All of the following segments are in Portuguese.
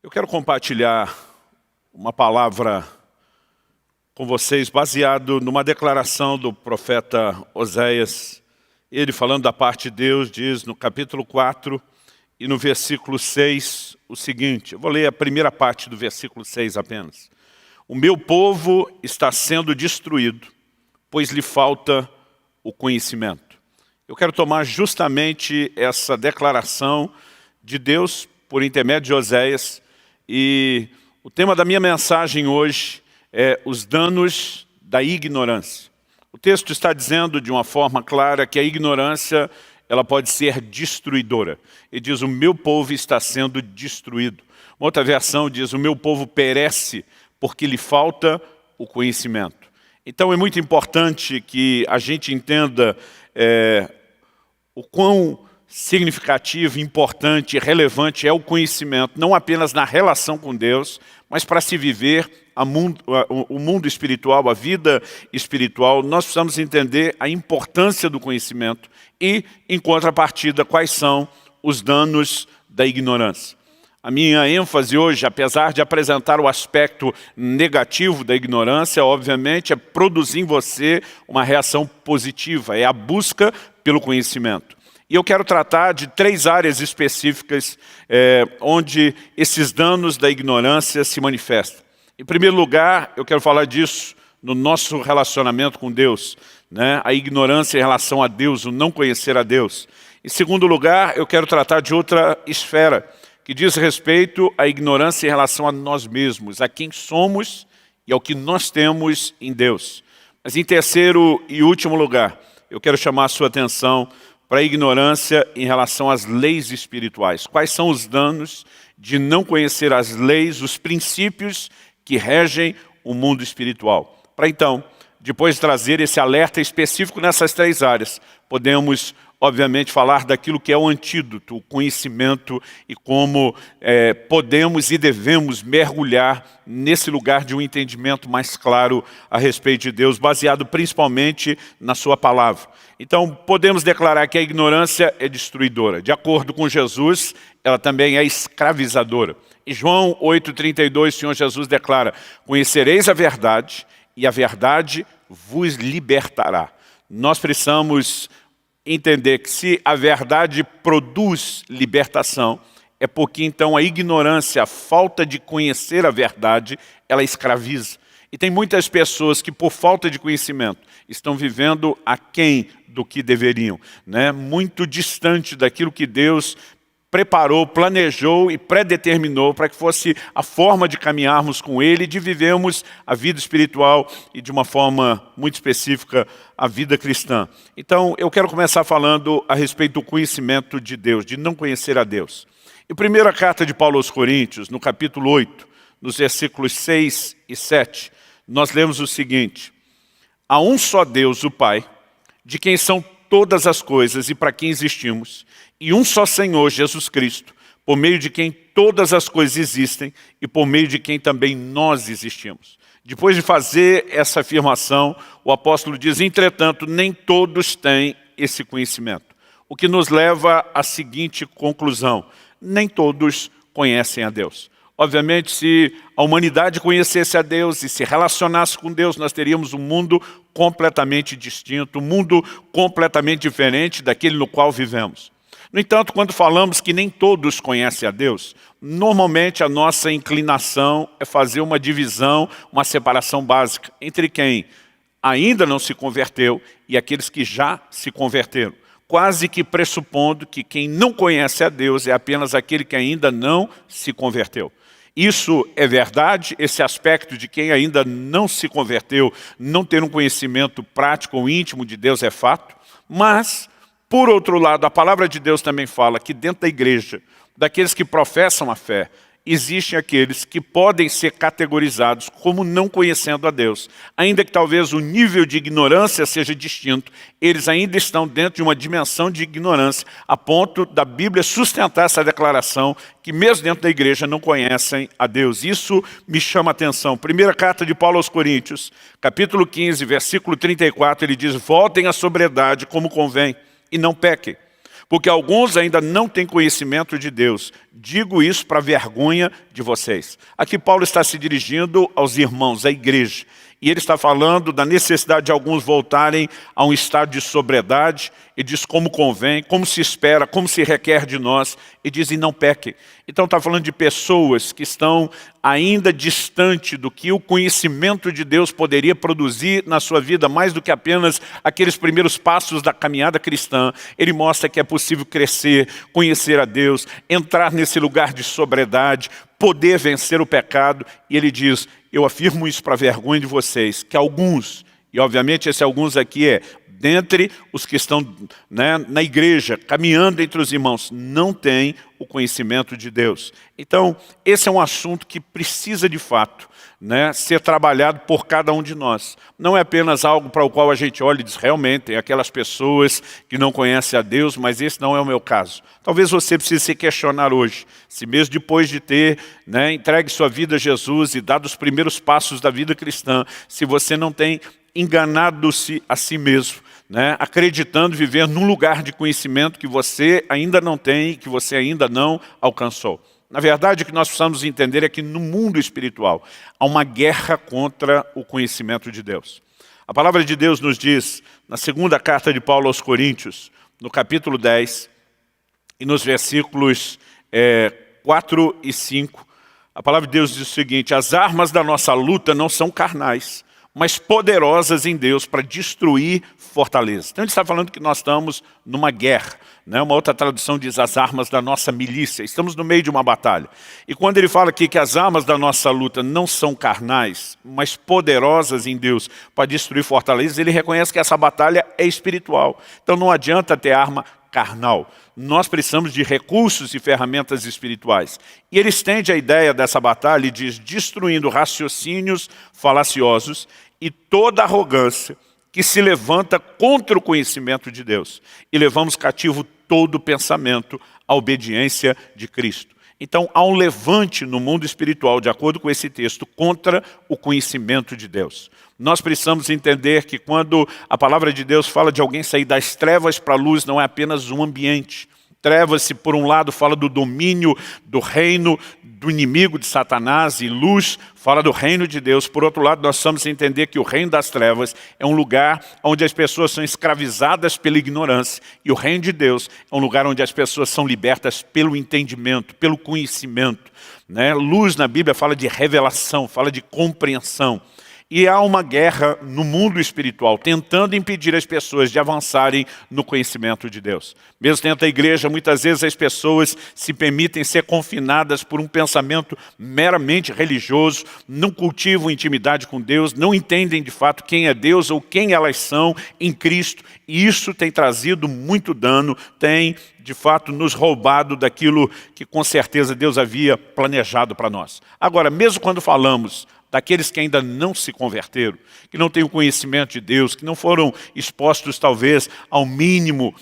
Eu quero compartilhar uma palavra com vocês baseado numa declaração do profeta Oséias. Ele, falando da parte de Deus, diz no capítulo 4 e no versículo 6 o seguinte. Eu vou ler a primeira parte do versículo 6 apenas. O meu povo está sendo destruído, pois lhe falta o conhecimento. Eu quero tomar justamente essa declaração de Deus por intermédio de Oséias. E o tema da minha mensagem hoje é os danos da ignorância. O texto está dizendo de uma forma clara que a ignorância ela pode ser destruidora. Ele diz, o meu povo está sendo destruído. Uma outra versão diz, o meu povo perece porque lhe falta o conhecimento. Então é muito importante que a gente entenda o quão significativo, importante e relevante é o conhecimento, não apenas na relação com Deus, mas para se viver o mundo espiritual, a vida espiritual. Nós precisamos entender a importância do conhecimento e, em contrapartida, quais são os danos da ignorância. A minha ênfase hoje, apesar de apresentar o aspecto negativo da ignorância, obviamente, é produzir em você uma reação positiva, é a busca pelo conhecimento. E eu quero tratar de 3 áreas específicas onde esses danos da ignorância se manifestam. Em primeiro lugar, eu quero falar disso no nosso relacionamento com Deus, né? A ignorância em relação a Deus, o não conhecer a Deus. Em segundo lugar, eu quero tratar de outra esfera, que diz respeito à ignorância em relação a nós mesmos, a quem somos e ao que nós temos em Deus. Mas em terceiro e último lugar, eu quero chamar a sua atenção para a ignorância em relação às leis espirituais. Quais são os danos de não conhecer as leis, os princípios que regem o mundo espiritual? Para então, depois de trazer esse alerta específico nessas 3 áreas, podemos, obviamente, falar daquilo que é o antídoto, o conhecimento e como podemos e devemos mergulhar nesse lugar de um entendimento mais claro a respeito de Deus, baseado principalmente na sua palavra. Então, podemos declarar que a ignorância é destruidora. De acordo com Jesus, ela também é escravizadora. Em João 8,32, o Senhor Jesus declara, conhecereis a verdade e a verdade vos libertará. Nós precisamos entender que se a verdade produz libertação, é porque então a ignorância, a falta de conhecer a verdade, ela escraviza. E tem muitas pessoas que por falta de conhecimento estão vivendo aquém do que deveriam, né? Muito distante daquilo que Deus preparou, planejou e predeterminou para que fosse a forma de caminharmos com Ele, de vivermos a vida espiritual e de uma forma muito específica a vida cristã. Então eu quero começar falando a respeito do conhecimento de Deus, de não conhecer a Deus. Em primeira carta de Paulo aos Coríntios, no capítulo 8, nos versículos 6 e 7, nós lemos o seguinte, há um só Deus, o Pai, de quem são todas as coisas e para quem existimos, e um só Senhor, Jesus Cristo, por meio de quem todas as coisas existem e por meio de quem também nós existimos. Depois de fazer essa afirmação, o apóstolo diz, entretanto, nem todos têm esse conhecimento. O que nos leva à seguinte conclusão, nem todos conhecem a Deus. Obviamente, se a humanidade conhecesse a Deus e se relacionasse com Deus, nós teríamos um mundo completamente distinto, um mundo completamente diferente daquele no qual vivemos. No entanto, quando falamos que nem todos conhecem a Deus, normalmente a nossa inclinação é fazer uma divisão, uma separação básica entre quem ainda não se converteu e aqueles que já se converteram. Quase que pressupondo que quem não conhece a Deus é apenas aquele que ainda não se converteu. Isso é verdade, esse aspecto de quem ainda não se converteu, não ter um conhecimento prático ou íntimo de Deus é fato, mas, por outro lado, a palavra de Deus também fala que dentro da igreja, daqueles que professam a fé, existem aqueles que podem ser categorizados como não conhecendo a Deus. Ainda que talvez o nível de ignorância seja distinto, eles ainda estão dentro de uma dimensão de ignorância, a ponto da Bíblia sustentar essa declaração que mesmo dentro da igreja não conhecem a Deus. Isso me chama a atenção. Primeira carta de Paulo aos Coríntios, capítulo 15, versículo 34, ele diz, voltem à sobriedade como convém e não pequem. porque alguns ainda não têm conhecimento de Deus. Digo isso para vergonha de vocês. Aqui Paulo está se dirigindo aos irmãos, à igreja. E ele está falando da necessidade de alguns voltarem a um estado de sobriedade. E diz como convém, como se espera, como se requer de nós. E diz, e não pequem. Então está falando de pessoas que estão ainda distante do que o conhecimento de Deus poderia produzir na sua vida, mais do que apenas aqueles primeiros passos da caminhada cristã. Ele mostra que é possível crescer, conhecer a Deus, entrar nesse lugar de sobriedade, poder vencer o pecado. E ele diz, eu afirmo isso para vergonha de vocês, que alguns, e obviamente esse alguns aqui é, dentre os que estão na igreja, caminhando entre os irmãos, não têm o conhecimento de Deus. Então, esse é um assunto que precisa de fato ser trabalhado por cada um de nós. Não é apenas algo para o qual a gente olha e diz, realmente, tem aquelas pessoas que não conhecem a Deus, mas esse não é o meu caso. Talvez você precise se questionar hoje, se mesmo depois de ter entregue sua vida a Jesus e dado os primeiros passos da vida cristã, se você não tem enganado-se a si mesmo, acreditando viver num lugar de conhecimento que você ainda não tem, que você ainda não alcançou. Na verdade, o que nós precisamos entender é que no mundo espiritual há uma guerra contra o conhecimento de Deus. A palavra de Deus nos diz, na segunda carta de Paulo aos Coríntios, no capítulo 10, e nos versículos 4 e 5, a palavra de Deus diz o seguinte, as armas da nossa luta não são carnais, mas poderosas em Deus para destruir fortalezas. Então ele está falando que nós estamos numa guerra. Uma outra tradução diz as armas da nossa milícia. Estamos no meio de uma batalha. E quando ele fala aqui que as armas da nossa luta não são carnais, mas poderosas em Deus para destruir fortalezas, ele reconhece que essa batalha é espiritual. Então não adianta ter arma carnal. Nós precisamos de recursos e ferramentas espirituais. E ele estende a ideia dessa batalha e diz, destruindo raciocínios falaciosos e toda arrogância que se levanta contra o conhecimento de Deus. E levamos cativo todo pensamento à obediência de Cristo. Então há um levante no mundo espiritual, de acordo com esse texto, contra o conhecimento de Deus. Nós precisamos entender que quando a palavra de Deus fala de alguém sair das trevas para a luz, não é apenas um ambiente. Trevas, se por um lado fala do domínio do reino do inimigo de Satanás, e luz fala do reino de Deus. Por outro lado, nós precisamos entender que o reino das trevas é um lugar onde as pessoas são escravizadas pela ignorância. E o reino de Deus é um lugar onde as pessoas são libertas pelo entendimento, pelo conhecimento. Luz na Bíblia fala de revelação, fala de compreensão. E há uma guerra no mundo espiritual, tentando impedir as pessoas de avançarem no conhecimento de Deus. Mesmo dentro da igreja, muitas vezes as pessoas se permitem ser confinadas por um pensamento meramente religioso, não cultivam intimidade com Deus, não entendem de fato quem é Deus ou quem elas são em Cristo. E isso tem trazido muito dano, tem de fato nos roubado daquilo que com certeza Deus havia planejado para nós. Agora, mesmo quando falamos daqueles que ainda não se converteram, que não têm o conhecimento de Deus, que não foram expostos talvez ao mínimo,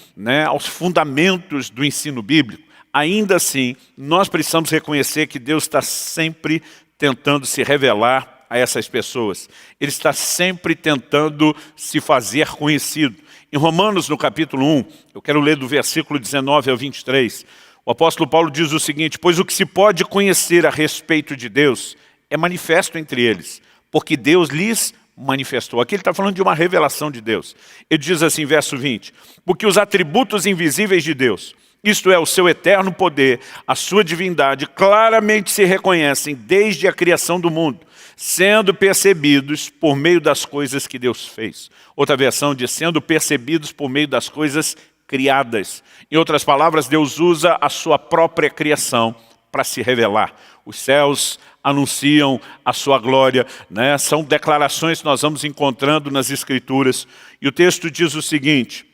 aos fundamentos do ensino bíblico, ainda assim nós precisamos reconhecer que Deus está sempre tentando se revelar a essas pessoas. Ele está sempre tentando se fazer conhecido. Em Romanos, no capítulo 1, eu quero ler do versículo 19 ao 23, o apóstolo Paulo diz o seguinte, pois o que se pode conhecer a respeito de Deus é manifesto entre eles, porque Deus lhes manifestou. Aqui ele está falando de uma revelação de Deus. Ele diz assim, verso 20, porque os atributos invisíveis de Deus, isto é, o seu eterno poder, a sua divindade, claramente se reconhecem desde a criação do mundo, sendo percebidos por meio das coisas que Deus fez. Outra versão diz, sendo percebidos por meio das coisas criadas. Em outras palavras, Deus usa a sua própria criação para se revelar. Os céus anunciam a sua glória, São declarações que nós vamos encontrando nas Escrituras. E o texto diz o seguinte,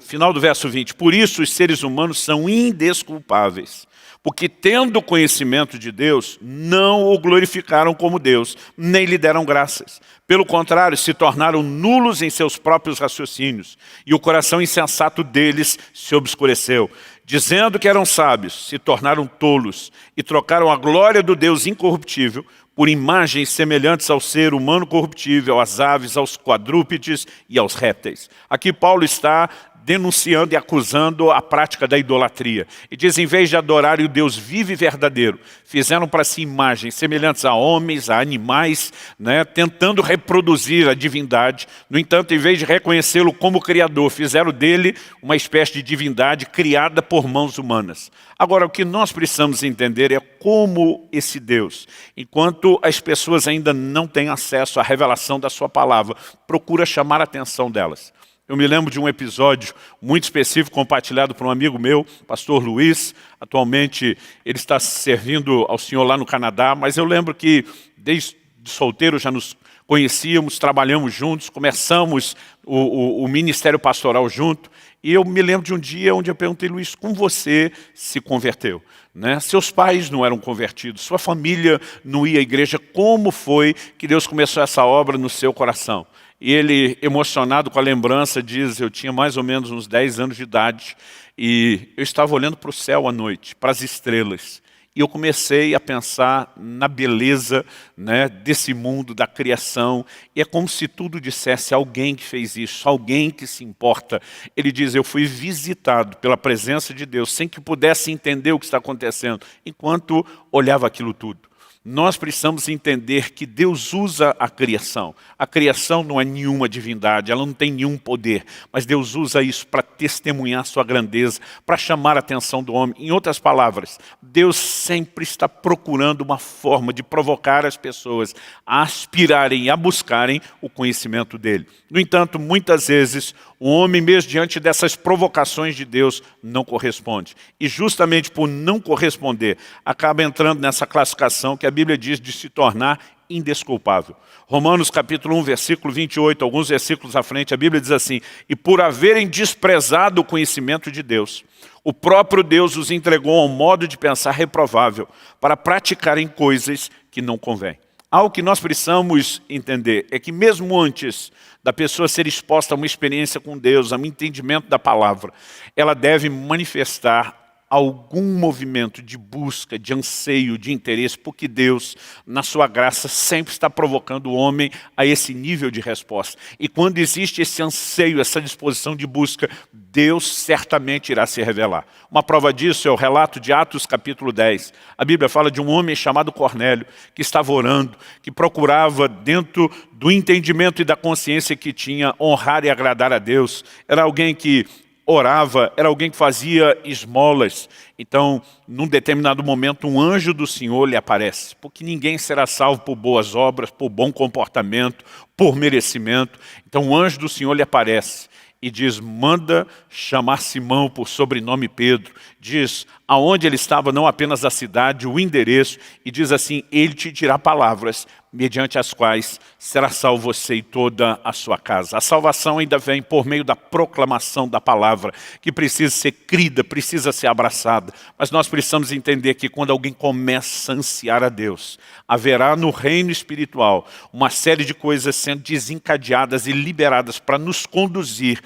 final do verso 20, por isso os seres humanos são indesculpáveis, porque tendo conhecimento de Deus, não o glorificaram como Deus, nem lhe deram graças. Pelo contrário, se tornaram nulos em seus próprios raciocínios, e o coração insensato deles se obscureceu. Dizendo que eram sábios, se tornaram tolos, e trocaram a glória do Deus incorruptível por imagens semelhantes ao ser humano corruptível, às aves, aos quadrúpedes e aos répteis. Aqui Paulo está denunciando e acusando a prática da idolatria. E diz, em vez de adorarem o Deus vivo e verdadeiro, fizeram para si imagens semelhantes a homens, a animais, né, tentando reproduzir a divindade. No entanto, em vez de reconhecê-lo como Criador, fizeram dele uma espécie de divindade criada por mãos humanas. Agora, o que nós precisamos entender é como esse Deus, enquanto as pessoas ainda não têm acesso à revelação da sua palavra, procura chamar a atenção delas. Eu me lembro de um episódio muito específico compartilhado por um amigo meu, pastor Luiz. Atualmente ele está servindo ao Senhor lá no Canadá, mas eu lembro que desde solteiro já nos conhecíamos, trabalhamos juntos, começamos o ministério pastoral junto. E eu me lembro de um dia onde eu perguntei, Luiz, como você se converteu? Né? Seus pais não eram convertidos, sua família não ia à igreja. Como foi que Deus começou essa obra no seu coração? E ele, emocionado com a lembrança, diz, eu tinha mais ou menos uns 10 anos de idade e eu estava olhando para o céu à noite, para as estrelas. E eu comecei a pensar na beleza, né, desse mundo, da criação. E é como se tudo dissesse, alguém que fez isso, alguém que se importa. Ele diz, eu fui visitado pela presença de Deus, sem que pudesse entender o que está acontecendo, enquanto olhava aquilo tudo. Nós precisamos entender que Deus usa a criação. A criação não é nenhuma divindade, ela não tem nenhum poder. Mas Deus usa isso para testemunhar sua grandeza, para chamar a atenção do homem. Em outras palavras, Deus sempre está procurando uma forma de provocar as pessoas a aspirarem e a buscarem o conhecimento dele. No entanto, muitas vezes, o homem, mesmo diante dessas provocações de Deus, não corresponde. E justamente por não corresponder, acaba entrando nessa classificação que a Bíblia diz de se tornar indesculpável. Romanos capítulo 1, versículo 28, alguns versículos à frente, a Bíblia diz assim, e por haverem desprezado o conhecimento de Deus, o próprio Deus os entregou a um modo de pensar reprovável, para praticarem coisas que não convêm. Algo que nós precisamos entender é que mesmo antes da pessoa ser exposta a uma experiência com Deus, a um entendimento da palavra, ela deve manifestar algum movimento de busca, de anseio, de interesse, porque Deus, na sua graça, sempre está provocando o homem a esse nível de resposta. E quando existe esse anseio, essa disposição de busca, Deus certamente irá se revelar. Uma prova disso é o relato de Atos capítulo 10. A Bíblia fala de um homem chamado Cornélio, que estava orando, que procurava dentro do entendimento e da consciência que tinha, honrar e agradar a Deus. Era alguém que orava, era alguém que fazia esmolas. Então, num determinado momento, um anjo do Senhor lhe aparece, porque ninguém será salvo por boas obras, por bom comportamento, por merecimento. Então, o anjo do Senhor lhe aparece e diz, manda chamar Simão por sobrenome Pedro. Diz aonde ele estava, não apenas a cidade, o endereço, e diz assim, ele te dirá palavras, mediante as quais será salvo você e toda a sua casa. A salvação ainda vem por meio da proclamação da palavra, que precisa ser crida, precisa ser abraçada. Mas nós precisamos entender que quando alguém começa a ansiar a Deus, haverá no reino espiritual uma série de coisas sendo desencadeadas e liberadas para nos conduzir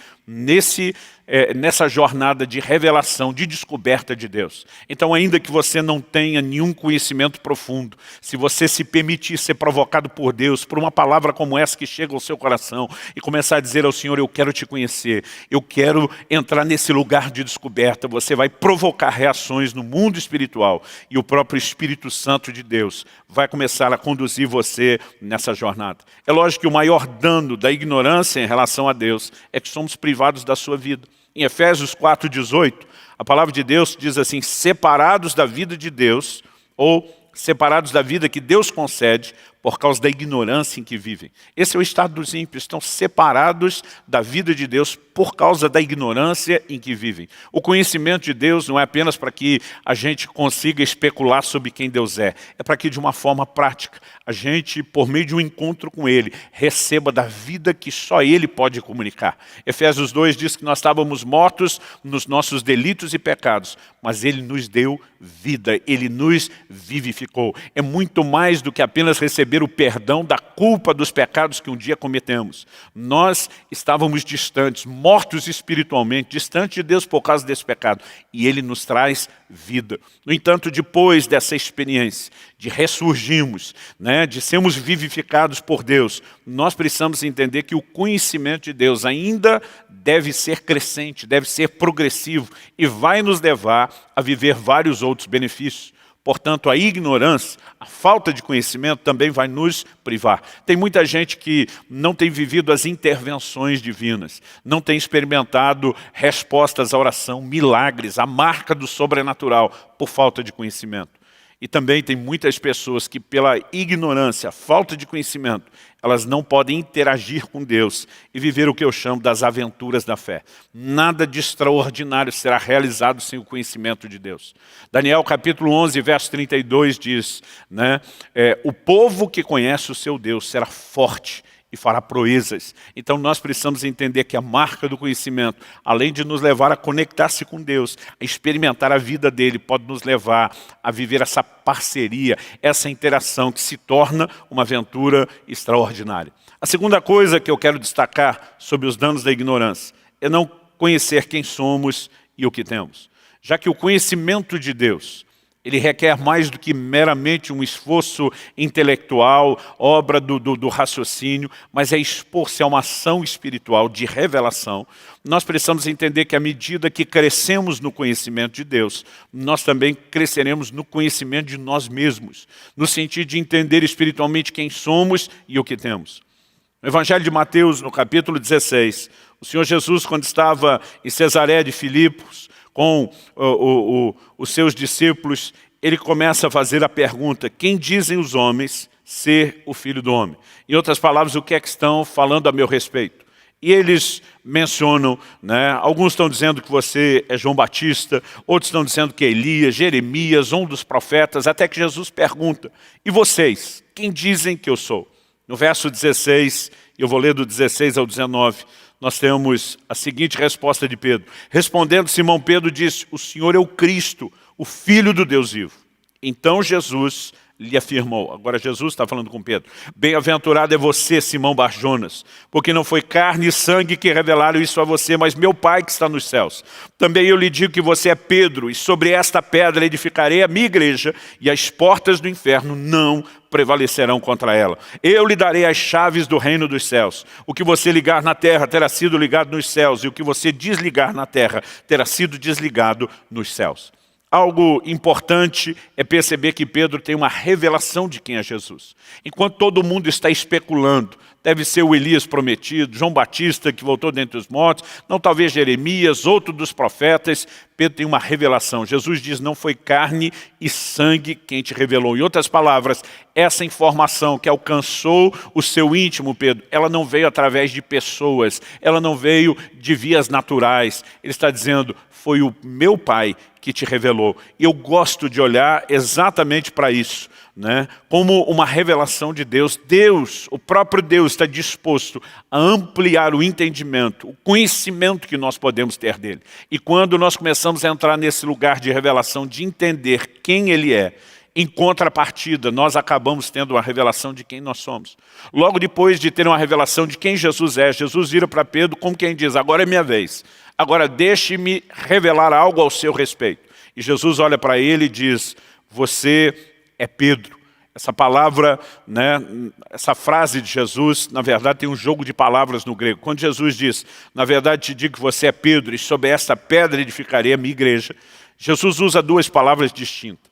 nessa jornada de revelação, de descoberta de Deus. Então, ainda que você não tenha nenhum conhecimento profundo, se você se permitir ser provocado por Deus, por uma palavra como essa que chega ao seu coração e começar a dizer ao Senhor, eu quero te conhecer, eu quero entrar nesse lugar de descoberta, você vai provocar reações no mundo espiritual e o próprio Espírito Santo de Deus vai começar a conduzir você nessa jornada. É lógico que o maior dano da ignorância em relação a Deus é que somos privados da sua vida. Em Efésios 4,18, a palavra de Deus diz assim, separados da vida de Deus, ou separados da vida que Deus concede por causa da ignorância em que vivem. Esse é o estado dos ímpios, estão separados da vida de Deus por causa da ignorância em que vivem. O conhecimento de Deus não é apenas para que a gente consiga especular sobre quem Deus é para que de uma forma prática, a gente, por meio de um encontro com Ele, receba da vida que só Ele pode comunicar. Efésios 2 diz que nós estávamos mortos nos nossos delitos e pecados, mas Ele nos deu vida, Ele nos vivificou. É muito mais do que apenas receber receber o perdão da culpa dos pecados que um dia cometemos. Nós estávamos distantes, mortos espiritualmente, distantes de Deus por causa desse pecado. E Ele nos traz vida. No entanto, depois dessa experiência de ressurgirmos, né, de sermos vivificados por Deus, nós precisamos entender que o conhecimento de Deus ainda deve ser crescente, deve ser progressivo e vai nos levar a viver vários outros benefícios. Portanto, a ignorância, a falta de conhecimento também vai nos privar. Tem muita gente que não tem vivido as intervenções divinas, não tem experimentado respostas à oração, milagres, a marca do sobrenatural, por falta de conhecimento. E também tem muitas pessoas que, pela ignorância, falta de conhecimento, elas não podem interagir com Deus e viver o que eu chamo das aventuras da fé. Nada de extraordinário será realizado sem o conhecimento de Deus. Daniel capítulo 11, verso 32 diz, né, o povo que conhece o seu Deus será forte e fará proezas. Então nós precisamos entender que a marca do conhecimento, além de nos levar a conectar-se com Deus, a experimentar a vida dele, pode nos levar a viver essa parceria, essa interação que se torna uma aventura extraordinária. A segunda coisa que eu quero destacar sobre os danos da ignorância é não conhecer quem somos e o que temos. Já que o conhecimento de Deus, ele requer mais do que meramente um esforço intelectual, obra do raciocínio, mas é expor-se a uma ação espiritual de revelação. Nós precisamos entender que à medida que crescemos no conhecimento de Deus, nós também cresceremos no conhecimento de nós mesmos, no sentido de entender espiritualmente quem somos e o que temos. No Evangelho de Mateus, no capítulo 16, o Senhor Jesus, quando estava em Cesareia de Filipos, com os seus discípulos, ele começa a fazer a pergunta, quem dizem os homens ser o Filho do Homem? Em outras palavras, o que é que estão falando a meu respeito? E eles mencionam, né, alguns estão dizendo que você é João Batista, outros estão dizendo que é Elias, Jeremias, um dos profetas, até que Jesus pergunta, e vocês, quem dizem que eu sou? No verso 16, eu vou ler do 16 ao 19, nós temos a seguinte resposta de Pedro. Respondendo, Simão Pedro disse, o Senhor é o Cristo, o Filho do Deus vivo. Então Jesus lhe afirmou, agora Jesus está falando com Pedro, bem-aventurado é você, Simão Bar-Jonas, porque não foi carne e sangue que revelaram isso a você, mas meu Pai que está nos céus. Também eu lhe digo que você é Pedro, e sobre esta pedra edificarei a minha igreja, e as portas do inferno não prevalecerão contra ela. Eu lhe darei as chaves do reino dos céus. O que você ligar na terra terá sido ligado nos céus, e o que você desligar na terra terá sido desligado nos céus. Algo importante é perceber que Pedro tem uma revelação de quem é Jesus. Enquanto todo mundo está especulando, deve ser o Elias prometido, João Batista que voltou dentre os mortos, não talvez Jeremias, outro dos profetas, Pedro tem uma revelação. Jesus diz, não foi carne e sangue quem te revelou. Em outras palavras, essa informação que alcançou o seu íntimo, Pedro, ela não veio através de pessoas, ela não veio de vias naturais. Ele está dizendo, foi o meu Pai que te revelou. E eu gosto de olhar exatamente para isso, né? Como uma revelação de Deus. Deus, o próprio Deus está disposto a ampliar o entendimento, o conhecimento que nós podemos ter dele. E quando nós começamos a entrar nesse lugar de revelação, de entender quem ele é, em contrapartida, nós acabamos tendo uma revelação de quem nós somos. Logo depois de ter uma revelação de quem Jesus é, Jesus vira para Pedro como quem diz, agora é minha vez. Agora deixe-me revelar algo ao seu respeito. E Jesus olha para ele e diz, você é Pedro. Essa palavra, né, essa frase de Jesus, na verdade tem um jogo de palavras no grego. Quando Jesus diz, na verdade te digo que você é Pedro e sobre esta pedra edificarei a minha igreja, Jesus usa duas palavras distintas.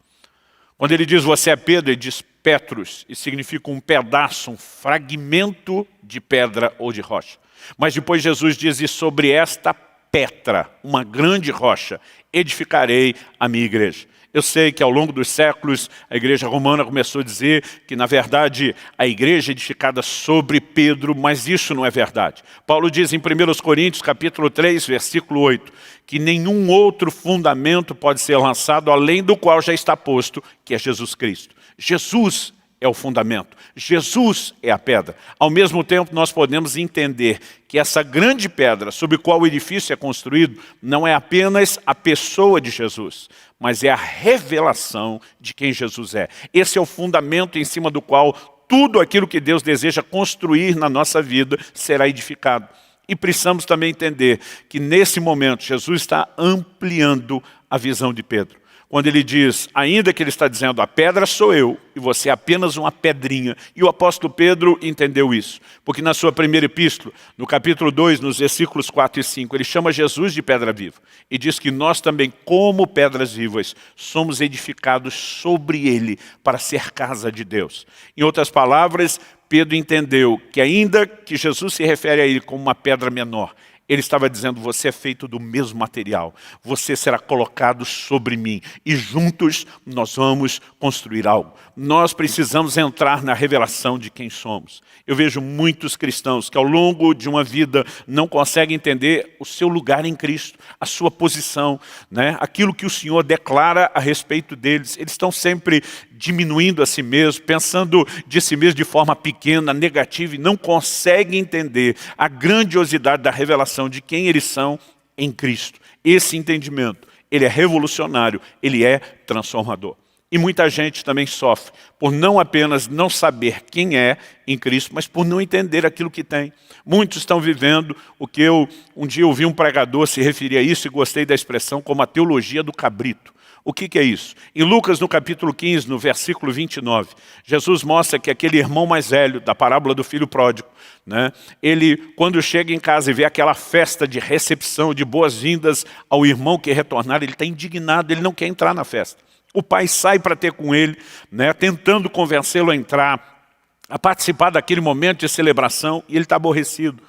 Quando ele diz você é Pedro, ele diz Petros, e significa um pedaço, um fragmento de pedra ou de rocha. Mas depois Jesus diz, e sobre esta Petra, uma grande rocha, edificarei a minha igreja. Eu sei que ao longo dos séculos a igreja romana começou a dizer que na verdade a igreja é edificada sobre Pedro, mas isso não é verdade. Paulo diz em 1 Coríntios capítulo 3, versículo 8, que nenhum outro fundamento pode ser lançado além do qual já está posto, que é Jesus Cristo. Jesus é o fundamento. Jesus é a pedra. Ao mesmo tempo, nós podemos entender que essa grande pedra sobre a qual o edifício é construído não é apenas a pessoa de Jesus, mas é a revelação de quem Jesus é. Esse é o fundamento em cima do qual tudo aquilo que Deus deseja construir na nossa vida será edificado. E precisamos também entender que nesse momento Jesus está ampliando a visão de Pedro. Quando ele diz, ainda que ele está dizendo, a pedra sou eu e você é apenas uma pedrinha. E o apóstolo Pedro entendeu isso. Porque na sua primeira epístola, no capítulo 2, nos versículos 4 e 5, ele chama Jesus de pedra viva. E diz que nós também, como pedras vivas, somos edificados sobre ele para ser casa de Deus. Em outras palavras, Pedro entendeu que ainda que Jesus se refere a ele como uma pedra menor, ele estava dizendo, você é feito do mesmo material, você será colocado sobre mim e juntos nós vamos construir algo. Nós precisamos entrar na revelação de quem somos. Eu vejo muitos cristãos que ao longo de uma vida não conseguem entender o seu lugar em Cristo, a sua posição, né? Aquilo que o Senhor declara a respeito deles. Eles estão sempre diminuindo a si mesmo, pensando de si mesmo de forma pequena, negativa, e não conseguem entender a grandiosidade da revelação de quem eles são em Cristo. Esse entendimento, ele é revolucionário, ele é transformador. E muita gente também sofre por não apenas não saber quem é em Cristo, mas por não entender aquilo que tem. Muitos estão vivendo o que um dia ouvi um pregador se referir a isso e gostei da expressão como a teologia do cabrito. O que é isso? Em Lucas, no capítulo 15, no versículo 29, Jesus mostra que aquele irmão mais velho, da parábola do filho pródigo, né, ele, quando chega em casa e vê aquela festa de recepção, de boas-vindas ao irmão que retornar, ele está indignado, ele não quer entrar na festa. O pai sai para ter com ele, né, tentando convencê-lo a entrar, a participar daquele momento de celebração, e ele está aborrecido.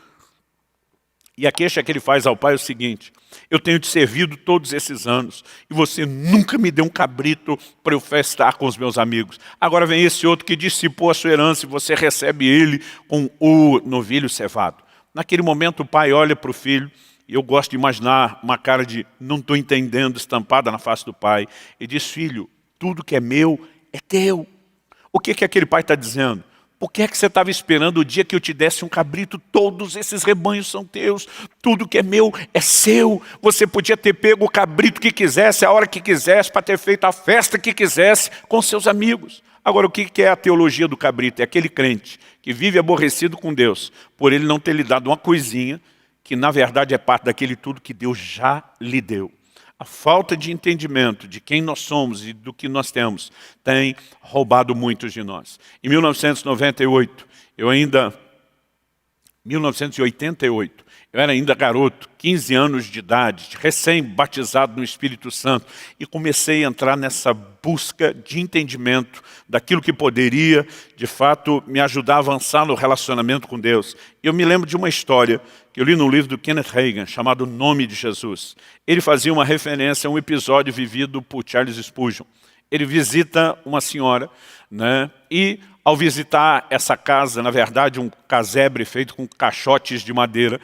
E a queixa que ele faz ao pai é o seguinte, eu tenho te servido todos esses anos e você nunca me deu um cabrito para eu festar com os meus amigos. Agora vem esse outro que dissipou a sua herança e você recebe ele com o novilho cevado. Naquele momento o pai olha para o filho, e eu gosto de imaginar uma cara de não estou entendendo estampada na face do pai, e diz, filho, tudo que é meu é teu. O que aquele pai está dizendo? Por que você estava esperando o dia que eu te desse um cabrito? Todos esses rebanhos são teus. Tudo que é meu é seu. Você podia ter pego o cabrito que quisesse, a hora que quisesse, para ter feito a festa que quisesse com seus amigos. Agora, o que é a teologia do cabrito? É aquele crente que vive aborrecido com Deus, por ele não ter lhe dado uma coisinha, que na verdade é parte daquele tudo que Deus já lhe deu. A falta de entendimento de quem nós somos e do que nós temos tem roubado muitos de nós. Em 1988, 1988, eu era ainda garoto, 15 anos de idade, recém-batizado no Espírito Santo, e comecei a entrar nessa busca de entendimento daquilo que poderia, de fato, me ajudar a avançar no relacionamento com Deus. Eu me lembro de uma história que eu li no livro do Kenneth Hagin, chamado O Nome de Jesus. Ele fazia uma referência a um episódio vivido por Charles Spurgeon. Ele visita uma senhora, né, e ao visitar essa casa, na verdade um casebre feito com caixotes de madeira,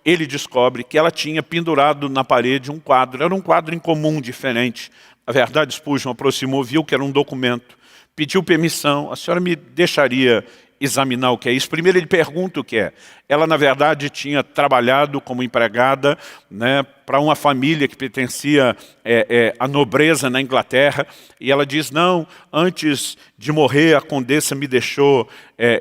ele descobre que ela tinha pendurado na parede um quadro. Era um quadro incomum, diferente. Na verdade, Spurgeon aproximou, viu que era um documento, pediu permissão, a senhora me deixaria examinar o que é isso? Primeiro ele pergunta o que é. Ela, na verdade, tinha trabalhado como empregada, né, para uma família que pertencia à nobreza na Inglaterra, e ela diz, não, antes de morrer a condessa me deixou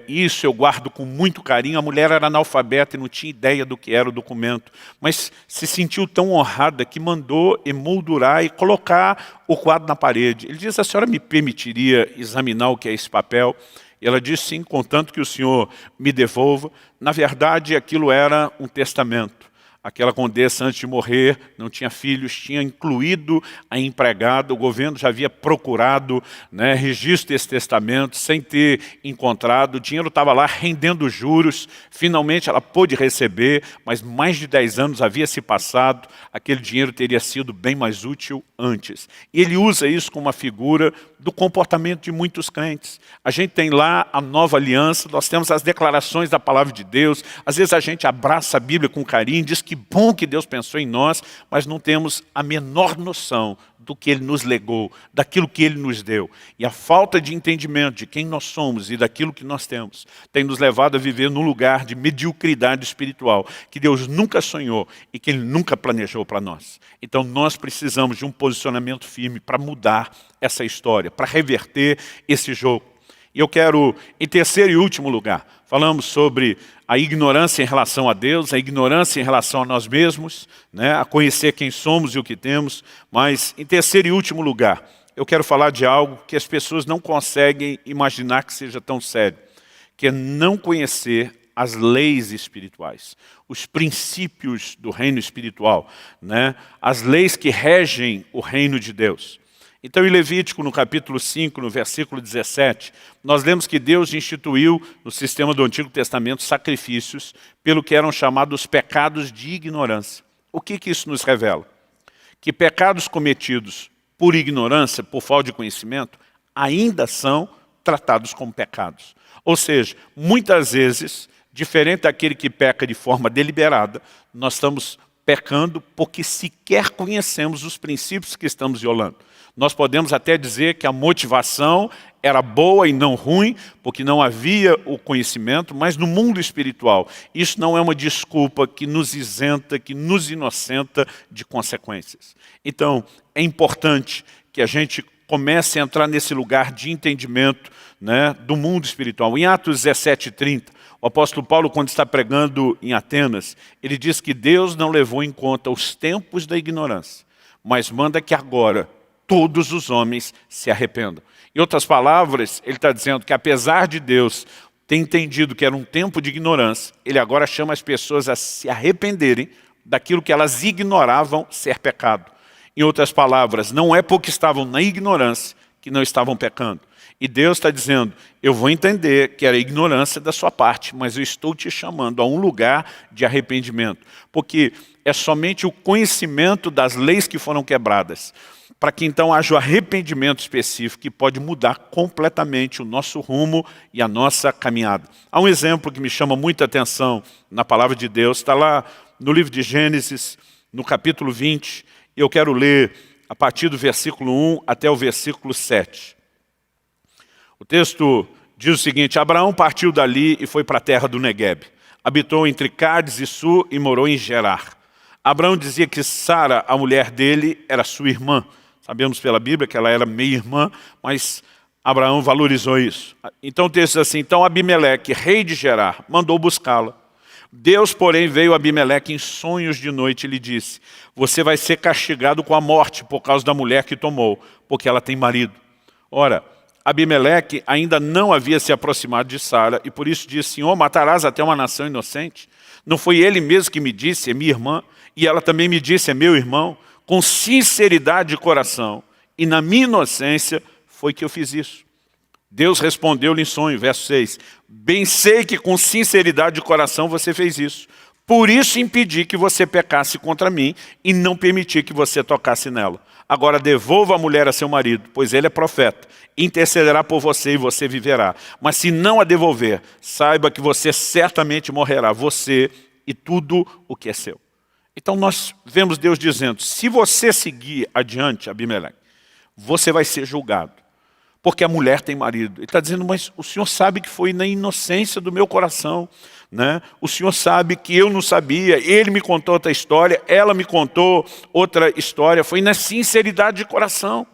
isso, eu guardo com muito carinho. A mulher era analfabeta e não tinha ideia do que era o documento, mas se sentiu tão honrada que mandou emoldurar e colocar o quadro na parede. Ele diz, a senhora me permitiria examinar o que é esse papel? E ela disse, sim, contanto que o senhor me devolva. Na verdade, aquilo era um testamento. Aquela condessa, antes de morrer, não tinha filhos, tinha incluído a empregada. O governo já havia procurado, né, registro desse testamento, sem ter encontrado. O dinheiro estava lá rendendo juros. Finalmente ela pôde receber, mas mais de 10 anos havia se passado. Aquele dinheiro teria sido bem mais útil antes. E ele usa isso como uma figura do comportamento de muitos crentes. A gente tem lá a nova aliança, nós temos as declarações da palavra de Deus. Às vezes a gente abraça a Bíblia com carinho, diz que bom que Deus pensou em nós, mas não temos a menor noção do que Ele nos legou, daquilo que Ele nos deu. E a falta de entendimento de quem nós somos e daquilo que nós temos tem nos levado a viver num lugar de mediocridade espiritual que Deus nunca sonhou e que Ele nunca planejou para nós. Então nós precisamos de um posicionamento firme para mudar essa história, para reverter esse jogo. E eu quero, em terceiro e último lugar, falamos sobre a ignorância em relação a Deus, a ignorância em relação a nós mesmos, né, a conhecer quem somos e o que temos. Mas, em terceiro e último lugar, eu quero falar de algo que as pessoas não conseguem imaginar que seja tão sério, que é não conhecer as leis espirituais, os princípios do reino espiritual, né? As leis que regem o reino de Deus. Então, em Levítico, no capítulo 5, no versículo 17, nós lemos que Deus instituiu no sistema do Antigo Testamento sacrifícios pelo que eram chamados pecados de ignorância. O que isso nos revela? Que pecados cometidos por ignorância, por falta de conhecimento, ainda são tratados como pecados. Ou seja, muitas vezes, diferente daquele que peca de forma deliberada, nós estamos pecando porque sequer conhecemos os princípios que estamos violando. Nós podemos até dizer que a motivação era boa e não ruim, porque não havia o conhecimento, mas no mundo espiritual, isso não é uma desculpa que nos isenta, que nos inocenta de consequências. Então, é importante que a gente comece a entrar nesse lugar de entendimento, né, do mundo espiritual. Em Atos 17:30, o apóstolo Paulo, quando está pregando em Atenas, ele diz que Deus não levou em conta os tempos da ignorância, mas manda que agora todos os homens se arrependam. Em outras palavras, ele está dizendo que apesar de Deus ter entendido que era um tempo de ignorância, ele agora chama as pessoas a se arrependerem daquilo que elas ignoravam ser pecado. Em outras palavras, não é porque estavam na ignorância que não estavam pecando. E Deus está dizendo, eu vou entender que era ignorância da sua parte, mas eu estou te chamando a um lugar de arrependimento. Porque é somente o conhecimento das leis que foram quebradas, para que então haja o arrependimento específico que pode mudar completamente o nosso rumo e a nossa caminhada. Há um exemplo que me chama muita atenção na palavra de Deus, está lá no livro de Gênesis, no capítulo 20, e eu quero ler a partir do versículo 1 até o versículo 7. O texto diz o seguinte, Abraão partiu dali e foi para a terra do Neguebe. Habitou entre Cádiz e Sur e morou em Gerar. Abraão dizia que Sara, a mulher dele, era sua irmã. Sabemos pela Bíblia que ela era meia-irmã, mas Abraão valorizou isso. Então o texto diz assim, então Abimeleque, rei de Gerar, mandou buscá-la. Deus, porém, veio a Abimeleque em sonhos de noite e lhe disse, você vai ser castigado com a morte por causa da mulher que tomou, porque ela tem marido. Ora, Abimeleque ainda não havia se aproximado de Sara e por isso disse, Senhor, matarás até uma nação inocente? Não foi ele mesmo que me disse, é minha irmã, e ela também me disse, é meu irmão, com sinceridade de coração, e na minha inocência foi que eu fiz isso. Deus respondeu-lhe em sonho, verso 6, bem sei que com sinceridade de coração você fez isso, por isso impedi que você pecasse contra mim e não permiti que você tocasse nela. Agora devolva a mulher a seu marido, pois ele é profeta, intercederá por você e você viverá. Mas se não a devolver, saiba que você certamente morrerá, você e tudo o que é seu. Então nós vemos Deus dizendo, se você seguir adiante, Abimeleque, você vai ser julgado, porque a mulher tem marido. Ele está dizendo, mas o Senhor sabe que foi na inocência do meu coração, né? O Senhor sabe que eu não sabia, ele me contou outra história, ela me contou outra história, foi na sinceridade de coração.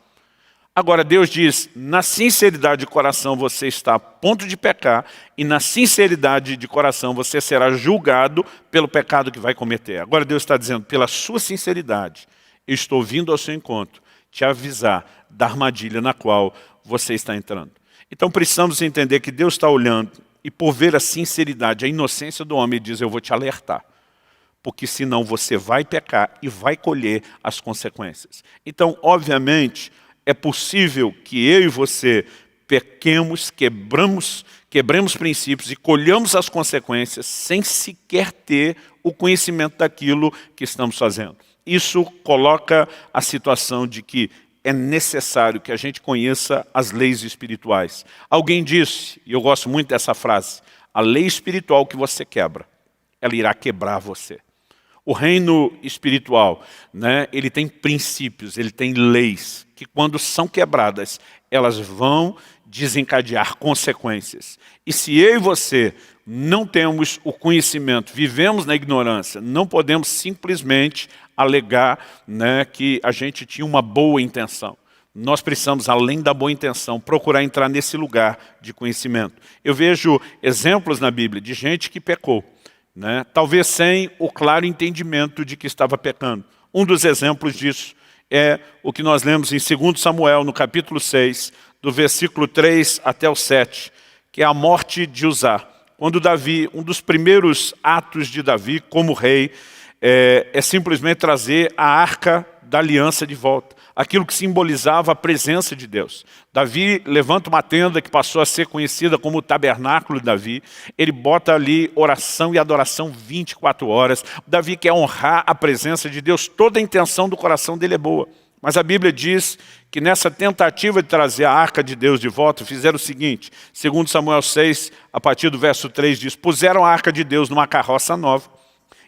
Agora Deus diz, na sinceridade de coração você está a ponto de pecar e na sinceridade de coração você será julgado pelo pecado que vai cometer. Agora Deus está dizendo, pela sua sinceridade, eu estou vindo ao seu encontro, te avisar da armadilha na qual você está entrando. Então precisamos entender que Deus está olhando e por ver a sinceridade, a inocência do homem, ele diz, eu vou te alertar. Porque senão você vai pecar e vai colher as consequências. Então, obviamente, é possível que eu e você pequemos, quebremos princípios e colhamos as consequências sem sequer ter o conhecimento daquilo que estamos fazendo. Isso coloca a situação de que é necessário que a gente conheça as leis espirituais. Alguém disse, e eu gosto muito dessa frase, a lei espiritual que você quebra, ela irá quebrar você. O reino espiritual, né, ele tem princípios, ele tem leis, que quando são quebradas, elas vão desencadear consequências. E se eu e você não temos o conhecimento, vivemos na ignorância, não podemos simplesmente alegar, né, que a gente tinha uma boa intenção. nós precisamos, além da boa intenção, procurar entrar nesse lugar de conhecimento. Eu vejo exemplos na Bíblia de gente que pecou, né? Talvez sem o claro entendimento de que estava pecando. Um dos exemplos disso é o que nós lemos em 2 Samuel, no capítulo 6, do versículo 3 até o 7, que é a morte de Uzá. Quando Davi, um dos primeiros atos de Davi como rei, é simplesmente trazer a arca da aliança de volta. Aquilo que simbolizava a presença de Deus. Davi levanta uma tenda que passou a ser conhecida como o tabernáculo de Davi. Ele bota ali oração e adoração 24 horas. Davi quer honrar a presença de Deus. Toda a intenção do coração dele é boa. Mas a Bíblia diz que nessa tentativa de trazer a arca de Deus de volta, fizeram o seguinte, 2 Samuel 6, a partir do verso 3, diz: puseram a arca de Deus numa carroça nova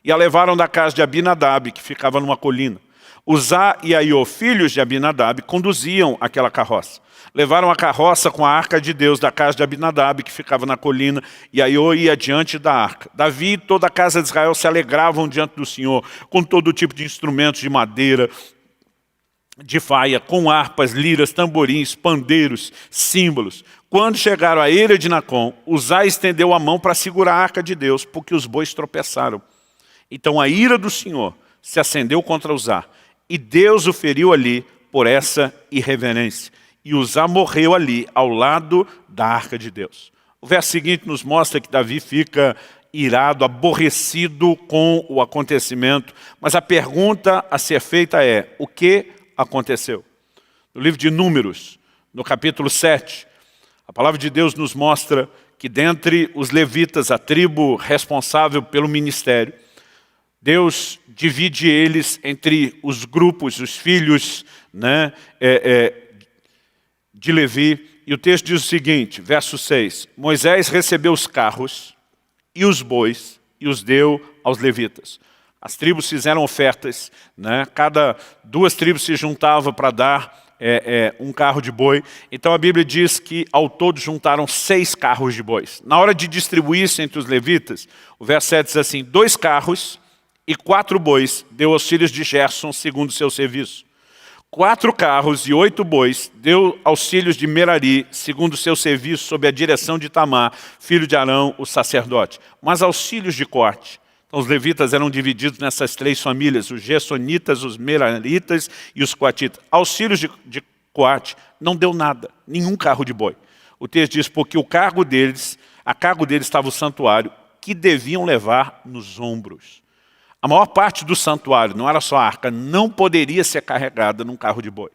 e a levaram da casa de Abinadab, que ficava numa colina. Uzá e Aiô, filhos de Abinadab, conduziam aquela carroça. Levaram a carroça com a arca de Deus da casa de Abinadab, que ficava na colina, e Aiô ia diante da arca. Davi e toda a casa de Israel se alegravam diante do Senhor, com todo tipo de instrumentos de madeira, de faia, com harpas, liras, tamborins, pandeiros, símbolos. Quando chegaram à eira de Nacon, Uzá estendeu a mão para segurar a arca de Deus, porque os bois tropeçaram. Então a ira do Senhor se acendeu contra Uzá, e Deus o feriu ali por essa irreverência. E Uzá morreu ali, ao lado da arca de Deus. O verso seguinte nos mostra que Davi fica irado, aborrecido com o acontecimento. Mas a pergunta a ser feita é: o que aconteceu? No livro de Números, no capítulo 7, a palavra de Deus nos mostra que dentre os levitas, a tribo responsável pelo ministério, Deus divide eles entre os grupos, os filhos, né, de Levi. E o texto diz o seguinte, verso 6. Moisés recebeu os carros e os bois e os deu aos levitas. As tribos fizeram ofertas, né? Cada 2 tribos se juntavam para dar um carro de boi. Então a Bíblia diz que ao todo juntaram 6 carros de bois. Na hora de distribuir isso entre os levitas, o verso 7 diz assim: 2 carros e 4 bois deu aos filhos de Gerson segundo o seu serviço. 4 carros e 8 bois deu aos filhos de Merari segundo o seu serviço, sob a direção de Itamar, filho de Arão, o sacerdote. Mas aos filhos de Corte, então os levitas eram divididos nessas 3 famílias, os gersonitas, os meraritas e os coatitas. Aos filhos de Coate não deu nada, nenhum carro de boi. O texto diz, porque a cargo deles estava o santuário, que deviam levar nos ombros. A maior parte do santuário, não era só a arca, não poderia ser carregada num carro de boi.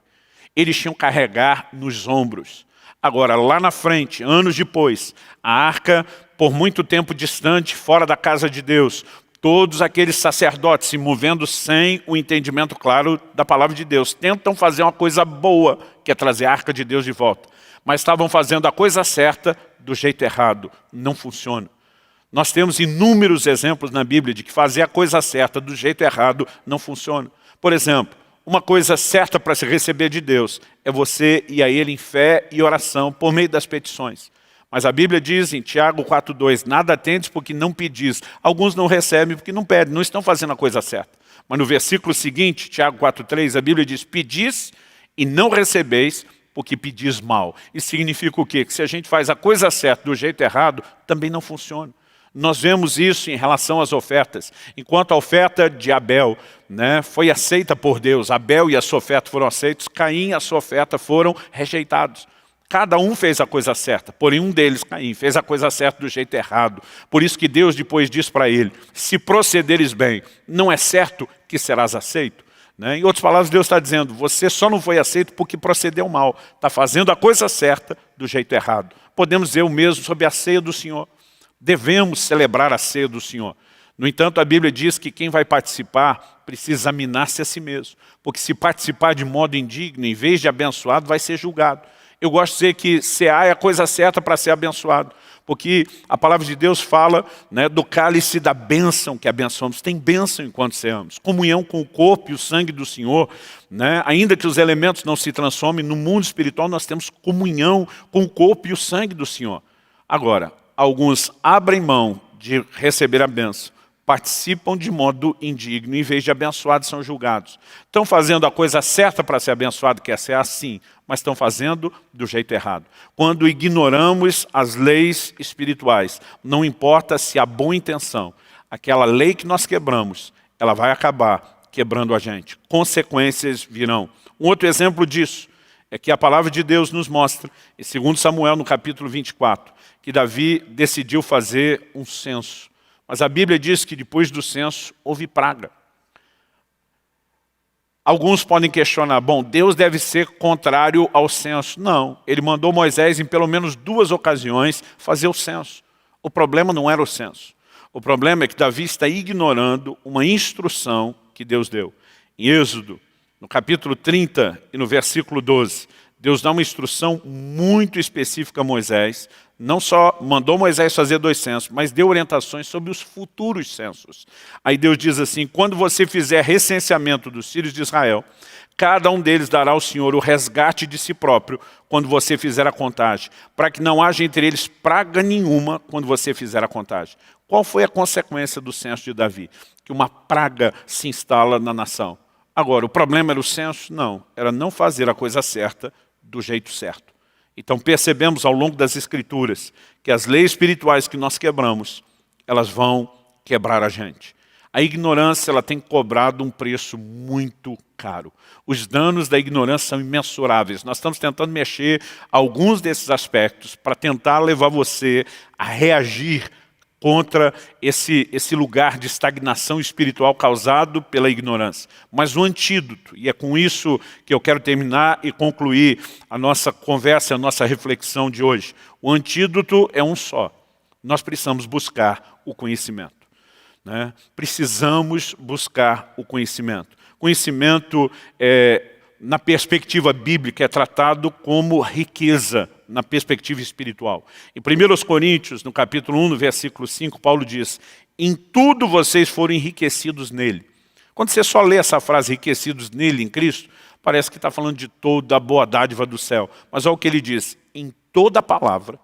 Eles tinham que carregar nos ombros. Agora, lá na frente, anos depois, a arca, por muito tempo distante, fora da casa de Deus, todos aqueles sacerdotes se movendo sem o entendimento claro da palavra de Deus, tentam fazer uma coisa boa, que é trazer a arca de Deus de volta. Mas estavam fazendo a coisa certa do jeito errado. Não funciona. Nós temos inúmeros exemplos na Bíblia de que fazer a coisa certa do jeito errado não funciona. Por exemplo, uma coisa certa para se receber de Deus é você ir a Ele em fé e oração por meio das petições. Mas a Bíblia diz em Tiago 4,2, nada tendes porque não pedis. Alguns não recebem porque não pedem, não estão fazendo a coisa certa. Mas no versículo seguinte, Tiago 4,3, a Bíblia diz, pedis e não recebeis porque pedis mal. Isso significa o quê? Que se a gente faz a coisa certa do jeito errado, também não funciona. Nós vemos isso em relação às ofertas. Enquanto a oferta de Abel, né, foi aceita por Deus, Abel e a sua oferta foram aceitos, Caim e a sua oferta foram rejeitados. Cada um fez a coisa certa, porém um deles, Caim, fez a coisa certa do jeito errado. Por isso que Deus depois diz para ele, se procederes bem, não é certo que serás aceito. Né? Em outras palavras, Deus está dizendo, você só não foi aceito porque procedeu mal. Está fazendo a coisa certa do jeito errado. Podemos dizer o mesmo sobre a ceia do Senhor. Devemos celebrar a ceia do Senhor. No entanto, a Bíblia diz que quem vai participar precisa examinar-se a si mesmo. Porque se participar de modo indigno, em vez de abençoado, vai ser julgado. Eu gosto de dizer que cear é a coisa certa para ser abençoado. Porque a palavra de Deus fala, né, do cálice da bênção que abençoamos. Tem bênção enquanto ceamos. Comunhão com o corpo e o sangue do Senhor. Né? Ainda que os elementos não se transformem, no mundo espiritual nós temos comunhão com o corpo e o sangue do Senhor. Agora, alguns abrem mão de receber a bênção participam de modo indigno, em vez de abençoados são julgados. Estão fazendo a coisa certa para ser abençoado, que é ser assim, mas estão fazendo do jeito errado. Quando ignoramos as leis espirituais, não importa se há boa intenção, aquela lei que nós quebramos, ela vai acabar quebrando a gente. Consequências virão. Um outro exemplo disso é que a palavra de Deus nos mostra, em 2 Samuel, no capítulo 24, que Davi decidiu fazer um censo. Mas a Bíblia diz que depois do censo houve praga. Alguns podem questionar, bom, Deus deve ser contrário ao censo. Não, ele mandou Moisés em pelo menos 2 ocasiões fazer o censo. O problema não era o censo. O problema é que Davi está ignorando uma instrução que Deus deu. Em Êxodo, no capítulo 30 e no versículo 12, Deus dá uma instrução muito específica a Moisés. Não só mandou Moisés fazer 2 censos, mas deu orientações sobre os futuros censos. Aí Deus diz assim, quando você fizer recenseamento dos filhos de Israel, cada um deles dará ao Senhor o resgate de si próprio quando você fizer a contagem, para que não haja entre eles praga nenhuma quando você fizer a contagem. Qual foi a consequência do censo de Davi? Que uma praga se instala na nação. Agora, o problema era o censo? Não, era não fazer a coisa certa do jeito certo. Então percebemos ao longo das Escrituras que as leis espirituais que nós quebramos, elas vão quebrar a gente. A ignorância ela tem cobrado um preço muito caro. Os danos da ignorância são imensuráveis. Nós estamos tentando mexer alguns desses aspectos para tentar levar você a reagir contra esse lugar de estagnação espiritual causado pela ignorância. Mas o antídoto, e é com isso que eu quero terminar e concluir a nossa conversa, a nossa reflexão de hoje. O antídoto é um só. Nós precisamos buscar o conhecimento. Né? Precisamos buscar o conhecimento. Conhecimento, na perspectiva bíblica, é tratado como riqueza na perspectiva espiritual. Em 1 Coríntios, no capítulo 1, no versículo 5, Paulo diz, em tudo vocês foram enriquecidos nele. Quando você só lê essa frase, enriquecidos nele, em Cristo, parece que está falando de toda a boa dádiva do céu. Mas olha o que ele diz, em toda a palavra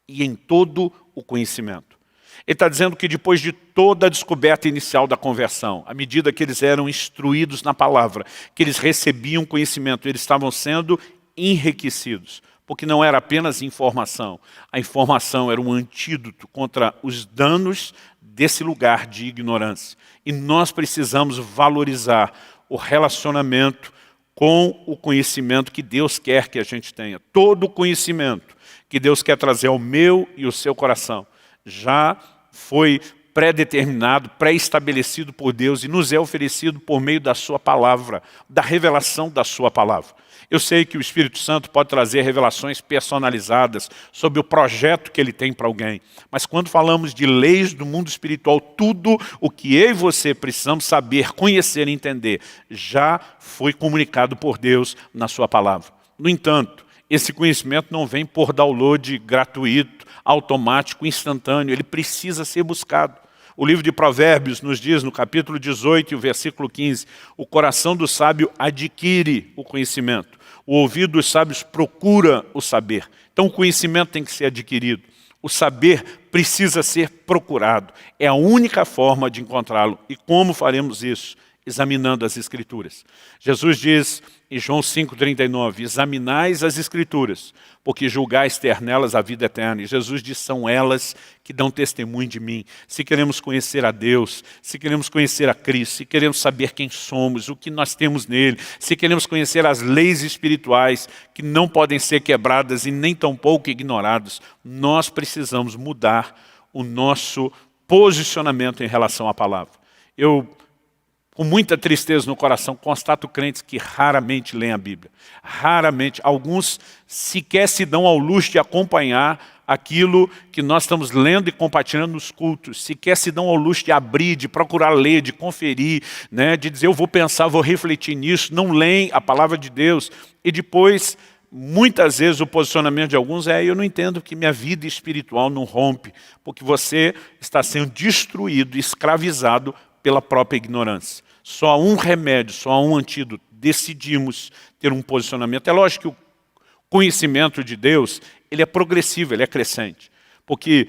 e em todo o conhecimento. Ele está dizendo que depois de toda a descoberta inicial da conversão, à medida que eles eram instruídos na palavra, que eles recebiam conhecimento, eles estavam sendo enriquecidos. Porque não era apenas informação. A informação era um antídoto contra os danos desse lugar de ignorância. E nós precisamos valorizar o relacionamento com o conhecimento que Deus quer que a gente tenha. Todo o conhecimento que Deus quer trazer ao meu e ao seu coração já foi pré-determinado, pré-estabelecido por Deus e nos é oferecido por meio da sua palavra, da revelação da sua palavra. Eu sei que o Espírito Santo pode trazer revelações personalizadas sobre o projeto que ele tem para alguém. Mas quando falamos de leis do mundo espiritual, tudo o que eu e você precisamos saber, conhecer e entender, já foi comunicado por Deus na sua palavra. No entanto, esse conhecimento não vem por download gratuito, automático, instantâneo. Ele precisa ser buscado. O livro de Provérbios nos diz, no capítulo 18, o versículo 15, o coração do sábio adquire o conhecimento. O ouvido dos sábios procura o saber. Então o conhecimento tem que ser adquirido. O saber precisa ser procurado. É a única forma de encontrá-lo. E como faremos isso? Examinando as Escrituras. Jesus diz em João 5,39, examinais as Escrituras, porque julgais ter nelas a vida eterna. E Jesus diz, são elas que dão testemunho de mim. Se queremos conhecer a Deus, se queremos conhecer a Cristo, se queremos saber quem somos, o que nós temos nele, se queremos conhecer as leis espirituais que não podem ser quebradas e nem tampouco ignoradas, nós precisamos mudar o nosso posicionamento em relação à palavra. Eu, com muita tristeza no coração, constato crentes que raramente leem a Bíblia. Raramente. Alguns sequer se dão ao luxo de acompanhar aquilo que nós estamos lendo e compartilhando nos cultos. Sequer se dão ao luxo de abrir, de procurar ler, de conferir, né, de dizer eu vou pensar, vou refletir nisso. Não leem a palavra de Deus. E depois, muitas vezes o posicionamento de alguns é eu não entendo que minha vida espiritual não rompe. Porque você está sendo destruído, escravizado pela própria ignorância. Só há um remédio, só há um antídoto. Decidimos ter um posicionamento. É lógico que o conhecimento de Deus, ele é progressivo, ele é crescente. Porque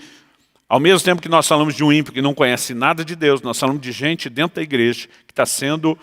Ao mesmo tempo que nós falamos de um ímpio que não conhece nada de Deus, nós falamos de gente dentro da igreja que está sendo,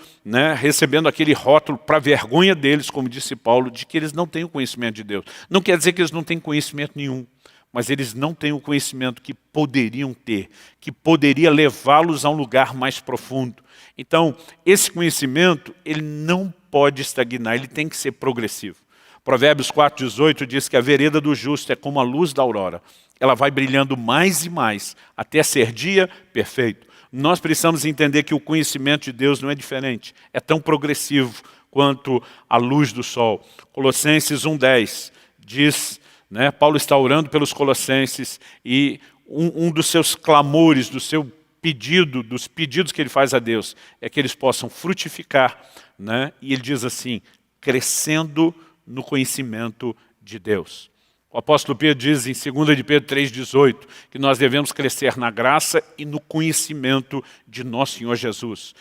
recebendo aquele rótulo para vergonha deles, como disse Paulo, de que eles não têm o conhecimento de Deus. Não quer dizer que eles não têm conhecimento nenhum, mas eles não têm o conhecimento que poderiam ter, que poderia levá-los a um lugar mais profundo. Então, esse conhecimento, ele não pode estagnar, ele tem que ser progressivo. Provérbios 4,18 diz que a vereda do justo é como a luz da aurora. Ela vai brilhando mais e mais, até ser dia perfeito. Nós precisamos entender que o conhecimento de Deus não é diferente, é tão progressivo quanto a luz do sol. Colossenses 1,10 diz, Paulo está orando pelos colossenses e um dos seus clamores, do seu pedido, dos pedidos que ele faz a Deus, é que eles possam frutificar, e ele diz assim, crescendo no conhecimento de Deus. O apóstolo Pedro diz em 2 de Pedro 3,18 que nós devemos crescer na graça e no conhecimento de nosso Senhor Jesus.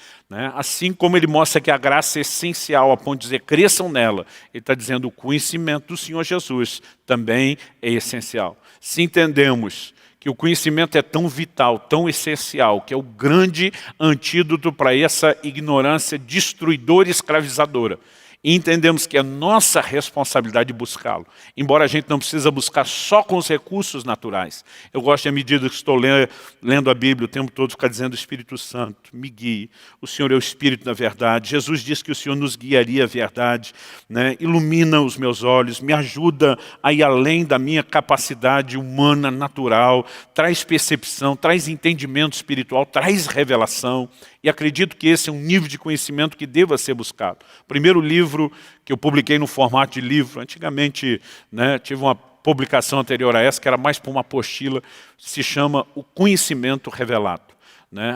Assim como ele mostra que a graça é essencial a ponto de dizer cresçam nela, ele está dizendo o conhecimento do Senhor Jesus também é essencial. Se entendemos que o conhecimento é tão vital, tão essencial, que é o grande antídoto para essa ignorância destruidora e escravizadora, e entendemos que é nossa responsabilidade buscá-lo. Embora a gente não precisa buscar só com os recursos naturais. Eu gosto, à medida que estou lendo a Bíblia, o tempo todo ficar dizendo, Espírito Santo, me guie. O Senhor é o Espírito da verdade. Jesus disse que o Senhor nos guiaria à verdade. Ilumina os meus olhos, me ajuda a ir além da minha capacidade humana, natural. Traz percepção, traz entendimento espiritual, traz revelação. E acredito que esse é um nível de conhecimento que deva ser buscado. O primeiro livro que eu publiquei no formato de livro, antigamente tive uma publicação anterior a essa, que era mais para uma apostila, se chama O Conhecimento Revelado.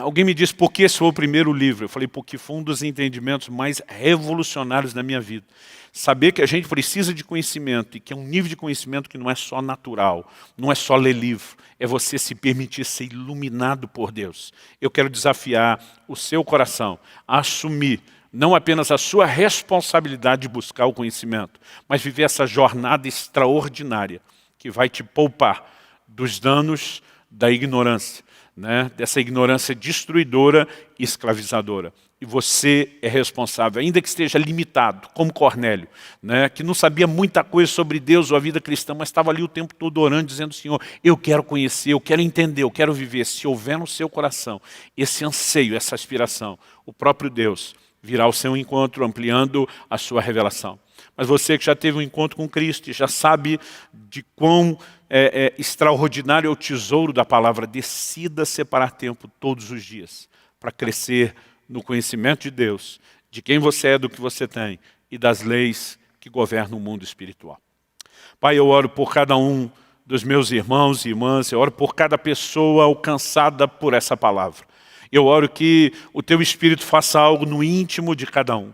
Alguém me disse, por que esse foi o primeiro livro? Eu falei, porque foi um dos entendimentos mais revolucionários da minha vida. Saber que a gente precisa de conhecimento e que é um nível de conhecimento que não é só natural, não é só ler livro, é você se permitir ser iluminado por Deus. Eu quero desafiar o seu coração a assumir não apenas a sua responsabilidade de buscar o conhecimento, mas viver essa jornada extraordinária que vai te poupar dos danos da ignorância, dessa ignorância destruidora e escravizadora. E você é responsável, ainda que esteja limitado, como Cornélio, que não sabia muita coisa sobre Deus ou a vida cristã, mas estava ali o tempo todo orando, dizendo, Senhor, eu quero conhecer, eu quero entender, eu quero viver. Se houver no seu coração esse anseio, essa aspiração, o próprio Deus virá ao seu encontro, ampliando a sua revelação. Mas você que já teve um encontro com Cristo e já sabe de quão extraordinário é o tesouro da palavra, decida separar tempo todos os dias para crescer no conhecimento de Deus, de quem você é, do que você tem e das leis que governam o mundo espiritual. Pai, eu oro por cada um dos meus irmãos e irmãs, eu oro por cada pessoa alcançada por essa palavra. Eu oro que o Teu Espírito faça algo no íntimo de cada um.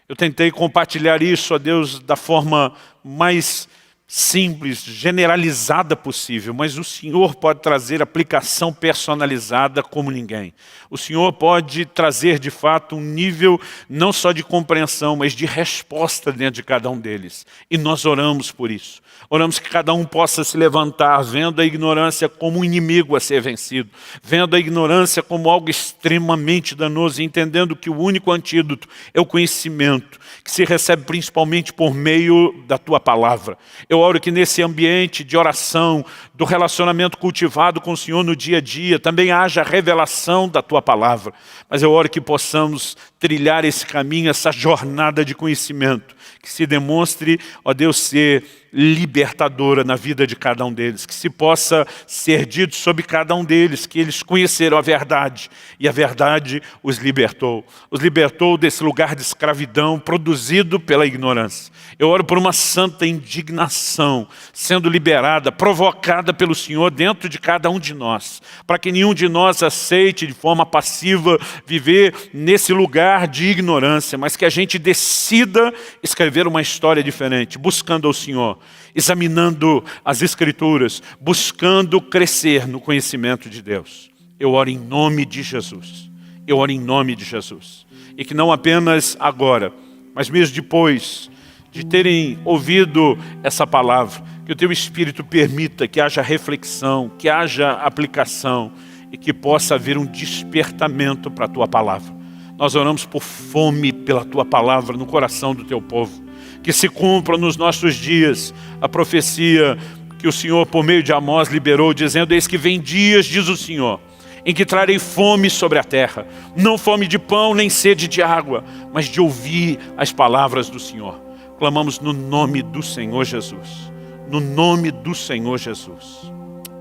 Eu tentei compartilhar isso, ó Deus, da forma mais simples, generalizada possível, mas o Senhor pode trazer aplicação personalizada como ninguém. O Senhor pode trazer, de fato, um nível não só de compreensão, mas de resposta dentro de cada um deles. E nós oramos por isso. Oramos que cada um possa se levantar, vendo a ignorância como um inimigo a ser vencido, vendo a ignorância como algo extremamente danoso, e entendendo que o único antídoto é o conhecimento, que se recebe principalmente por meio da Tua palavra. Eu oro que nesse ambiente de oração, do relacionamento cultivado com o Senhor no dia a dia, também haja revelação da Tua palavra. Mas eu oro que possamos trilhar esse caminho, essa jornada de conhecimento, que se demonstre, ó Deus, ser libertadora na vida de cada um deles, que se possa ser dito sobre cada um deles, que eles conheceram a verdade, e a verdade os libertou desse lugar de escravidão produzido pela ignorância. Eu oro por uma santa indignação sendo liberada, provocada pelo Senhor dentro de cada um de nós, para que nenhum de nós aceite de forma passiva viver nesse lugar de ignorância, mas que a gente decida escrever uma história diferente, buscando ao Senhor, examinando as Escrituras, buscando crescer no conhecimento de Deus. Eu oro em nome de Jesus. Eu oro em nome de Jesus. E que não apenas agora, mas mesmo depois de terem ouvido essa palavra, Que o Teu Espírito permita que haja reflexão, que haja aplicação e que possa haver um despertamento para a Tua palavra. Nós oramos por fome pela Tua palavra no coração do Teu povo. Que se cumpra nos nossos dias a profecia que o Senhor, por meio de Amós, liberou, dizendo: eis que vem dias, diz o Senhor, em que trarei fome sobre a terra, não fome de pão, nem sede de água, mas de ouvir as palavras do Senhor. Clamamos no nome do Senhor Jesus. No nome do Senhor Jesus.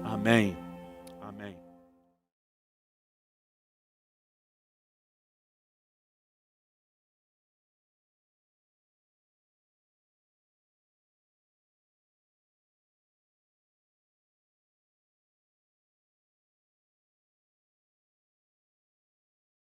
Amém.